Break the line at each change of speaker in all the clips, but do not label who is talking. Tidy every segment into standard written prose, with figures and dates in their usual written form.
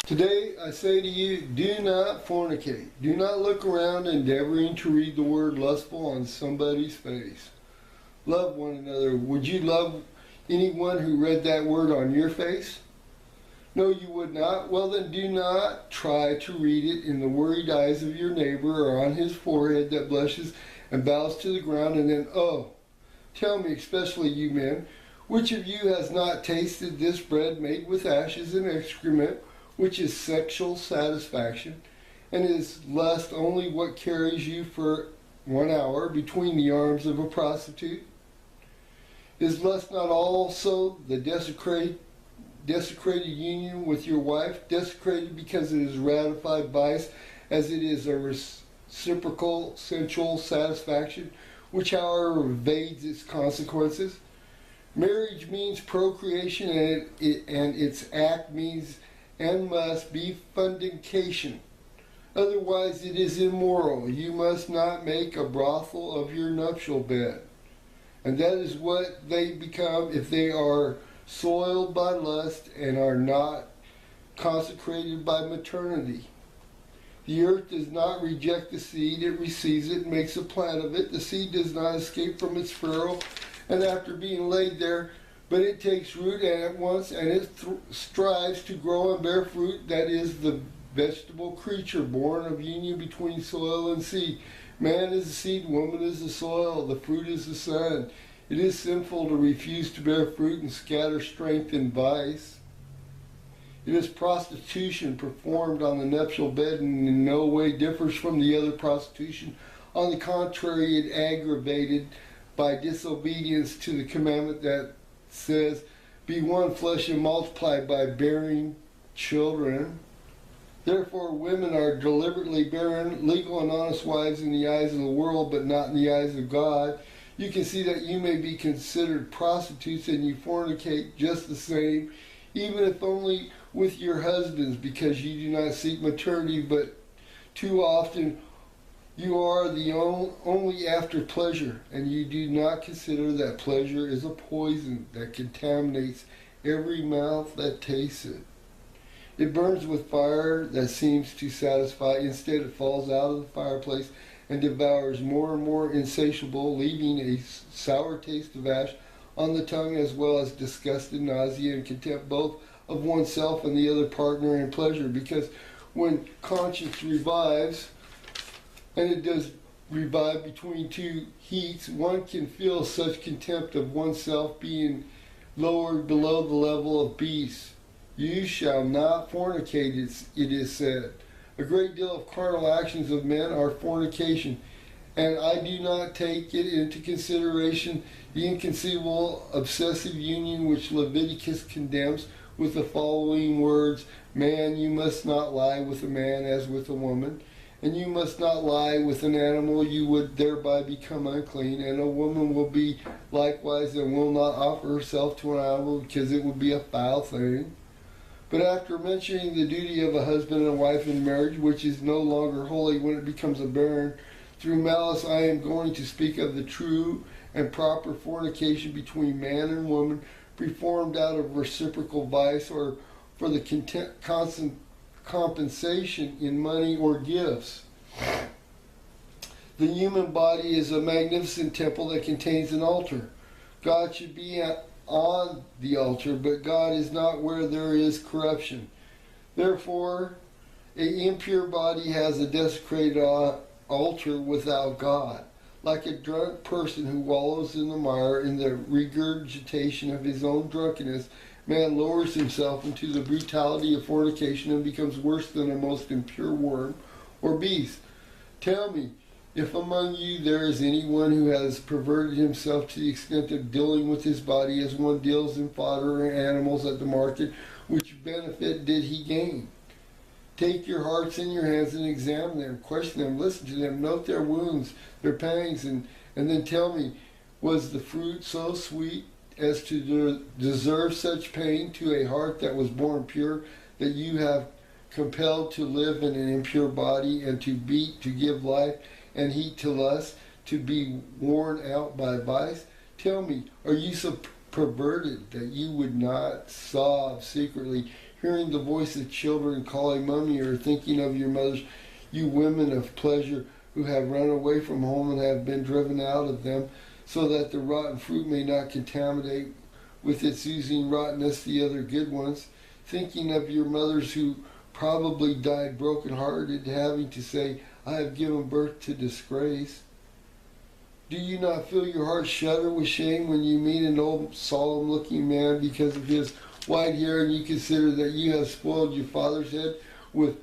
Today I say to you, do not fornicate. Do not look around endeavoring to read the word lustful on somebody's face. Love one another. Would you love anyone who read that word on your face? No, you would not. Well, then do not try to read it in the worried eyes of your neighbor or on his forehead that blushes and bows to the ground, and then, oh, tell me, especially you men, which of you has not tasted this bread made with ashes and excrement, which is sexual satisfaction, and is lust only what carries you for 1 hour between the arms of a prostitute? Is lust not also the desecrated union with your wife, desecrated because it is ratified vice, as it is a reciprocal sensual satisfaction, which however evades its consequences? Marriage means procreation, and its act means and must be fundication. Otherwise it is immoral. You must not make a brothel of your nuptial bed. And that is what they become if they are soiled by lust and are not consecrated by maternity. The earth does not reject the seed, it receives it and makes a plant of it. The seed does not escape from its furrow, and after being laid there, but it takes root at once, and it strives to grow and bear fruit. That is the vegetable creature born of union between soil and seed. Man is the seed, woman is the soil, the fruit is the sun. It is sinful to refuse to bear fruit and scatter strength in vice. It is prostitution performed on the nuptial bed, and in no way differs from the other prostitution. On the contrary, it aggravated by disobedience to the commandment that says, be one flesh and multiply by bearing children. Therefore women are deliberately barren, legal and honest wives in the eyes of the world, but not in the eyes of God. You can see that you may be considered prostitutes, and you fornicate just the same, even if only with your husbands, because you do not seek maternity, but too often you are the only after pleasure, and you do not consider that pleasure is a poison that contaminates every mouth that tastes it. It burns with fire that seems to satisfy. Instead, it falls out of the fireplace and devours more and more insatiable, leaving a sour taste of ash on the tongue, as well as disgust and nausea and contempt both of oneself and the other partner in pleasure. Because when conscience revives, and it does revive between two heats, one can feel such contempt of oneself, being lowered below the level of beasts. You shall not fornicate, it is said. A great deal of carnal actions of men are fornication, and I do not take it into consideration the inconceivable obsessive union which Leviticus condemns with the following words: man, you must not lie with a man as with a woman, and you must not lie with an animal, you would thereby become unclean, and a woman will be likewise, and will not offer herself to an animal, because it would be a foul thing. But after mentioning the duty of a husband and a wife in marriage, which is no longer holy when it becomes a barren through malice, I am going to speak of the true and proper fornication between man and woman, performed out of reciprocal vice, or for the constant compensation in money or gifts. The human body is a magnificent temple that contains an altar. God should be on the altar, but God is not where there is corruption. Therefore, an impure body has a desecrated altar without God. Like a drunk person who wallows in the mire in the regurgitation of his own drunkenness, man lowers himself into the brutality of fornication and becomes worse than a most impure worm or beast. Tell me, if among you there is anyone who has perverted himself to the extent of dealing with his body as one deals in fodder and animals at the market, which benefit did he gain? Take your hearts in your hands and examine them, question them, listen to them, note their wounds, their pangs, and then tell me, was the fruit so sweet as to deserve such pain to a heart that was born pure, that you have compelled to live in an impure body, and to beat to give life, and heat to lust, to be worn out by vice? Tell me, are you so perverted that you would not sob secretly, hearing the voice of children calling mommy, or thinking of your mothers, you women of pleasure who have run away from home and have been driven out of them, so that the rotten fruit may not contaminate with its oozing rottenness the other good ones, thinking of your mothers who probably died broken-hearted, having to say, I have given birth to disgrace. Do you not feel your heart shudder with shame when you meet an old solemn-looking man because of his white hair, and you consider that you have spoiled your father's head with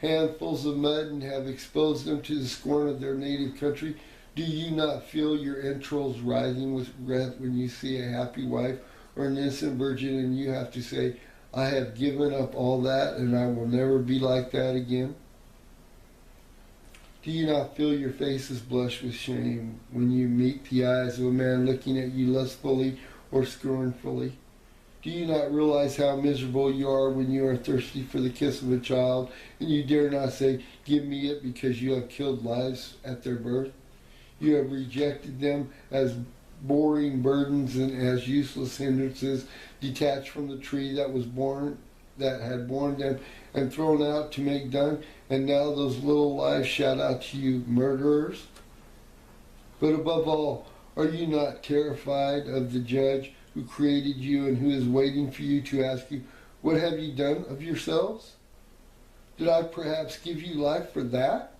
handfuls of mud and have exposed them to the scorn of their native country? Do you not feel your entrails writhing with regret when you see a happy wife or an innocent virgin and you have to say, I have given up all that and I will never be like that again? Do you not feel your faces blush with shame when you meet the eyes of a man looking at you lustfully or scornfully? Do you not realize how miserable you are when you are thirsty for the kiss of a child and you dare not say, give me it, because you have killed lives at their birth? You have rejected them as boring burdens and as useless hindrances, detached from the tree that had borne them, and thrown out to make dung, and now those little lives shout out to you, murderers? But above all, are you not terrified of the judge who created you and who is waiting for you to ask you, what have you done of yourselves? Did I perhaps give you life for that?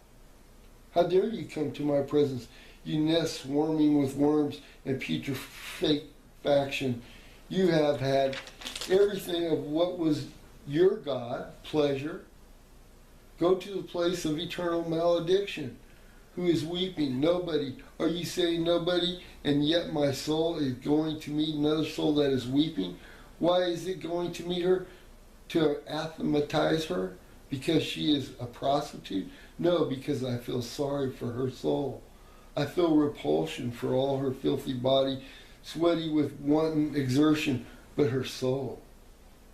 How dare you come to my presence, you nest swarming with worms and putrefaction? You have had everything of what was your God, pleasure. Go to the place of eternal malediction. Who is weeping? Nobody. Are you saying nobody? And yet my soul is going to meet another soul that is weeping. Why is it going to meet her? To anathematize her? Because she is a prostitute? No, because I feel sorry for her soul. I feel repulsion for all her filthy body, sweaty with wanton exertion, but her soul.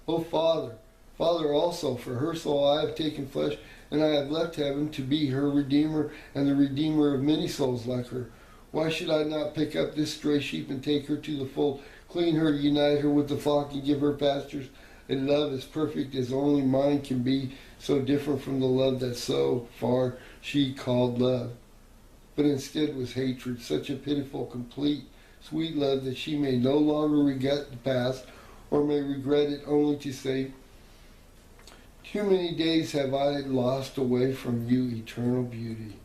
O Father, Father also, for her soul I have taken flesh, and I have left heaven to be her Redeemer and the Redeemer of many souls like her. Why should I not pick up this stray sheep and take her to the fold, clean her, unite her with the flock, and give her pastures, a love as perfect as only mine can be, so different from the love that so far she called love, but instead was hatred, such a pitiful, complete, sweet love that she may no longer regret the past, or may regret it only to say, too many days have I lost away from you, eternal beauty.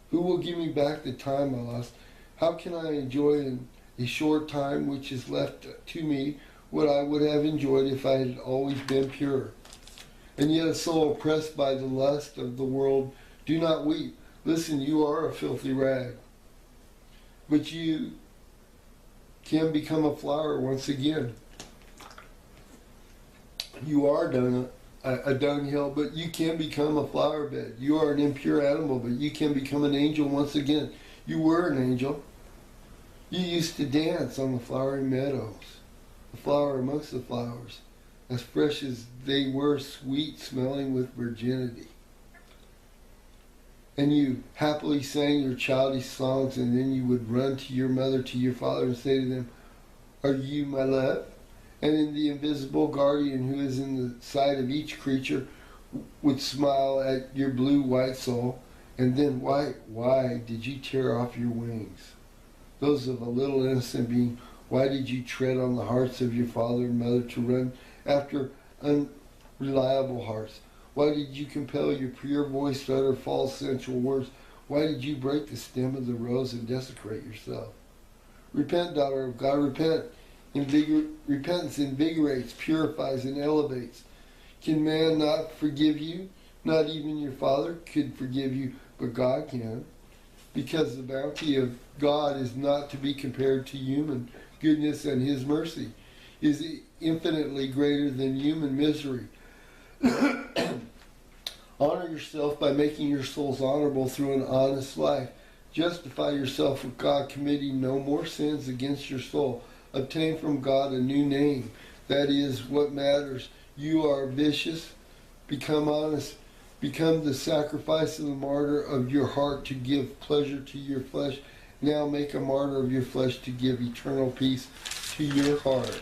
Who will give me back the time I lost? How can I enjoy in a short time which is left to me what I would have enjoyed if I had always been pure? And yet a soul oppressed by the lust of the world, do not weep. Listen, you are a filthy rag, but you can become a flower once again. You are a dunghill, but you can become a flower bed. You are an impure animal, but you can become an angel once again. You were an angel. You used to dance on the flowery meadows, the flower amongst the flowers, as fresh as they were, sweet, smelling with virginity. And you happily sang your childish songs, and then you would run to your mother, to your father, and say to them, are you my love? And then the invisible guardian who is in the sight of each creature would smile at your blue-white soul. And then why did you tear off your wings? Those of a little innocent being, why did you tread on the hearts of your father and mother to run after unreliable hearts? Why did you compel your pure voice to utter false sensual words? Why did you break the stem of the rose and desecrate yourself? Repent, daughter of God, repent. Repentance invigorates, purifies, and elevates. Can man not forgive you? Not even your Father could forgive you, but God can. Because the bounty of God is not to be compared to human goodness, and His mercy is infinitely greater than human misery. Honor yourself by making your souls honorable through an honest life. Justify yourself with God, committing no more sins against your soul. Obtain from God a new name. That is what matters. You are vicious. Become honest. Become the sacrifice of the martyr of your heart to give pleasure to your flesh. Now make a martyr of your flesh to give eternal peace to your heart.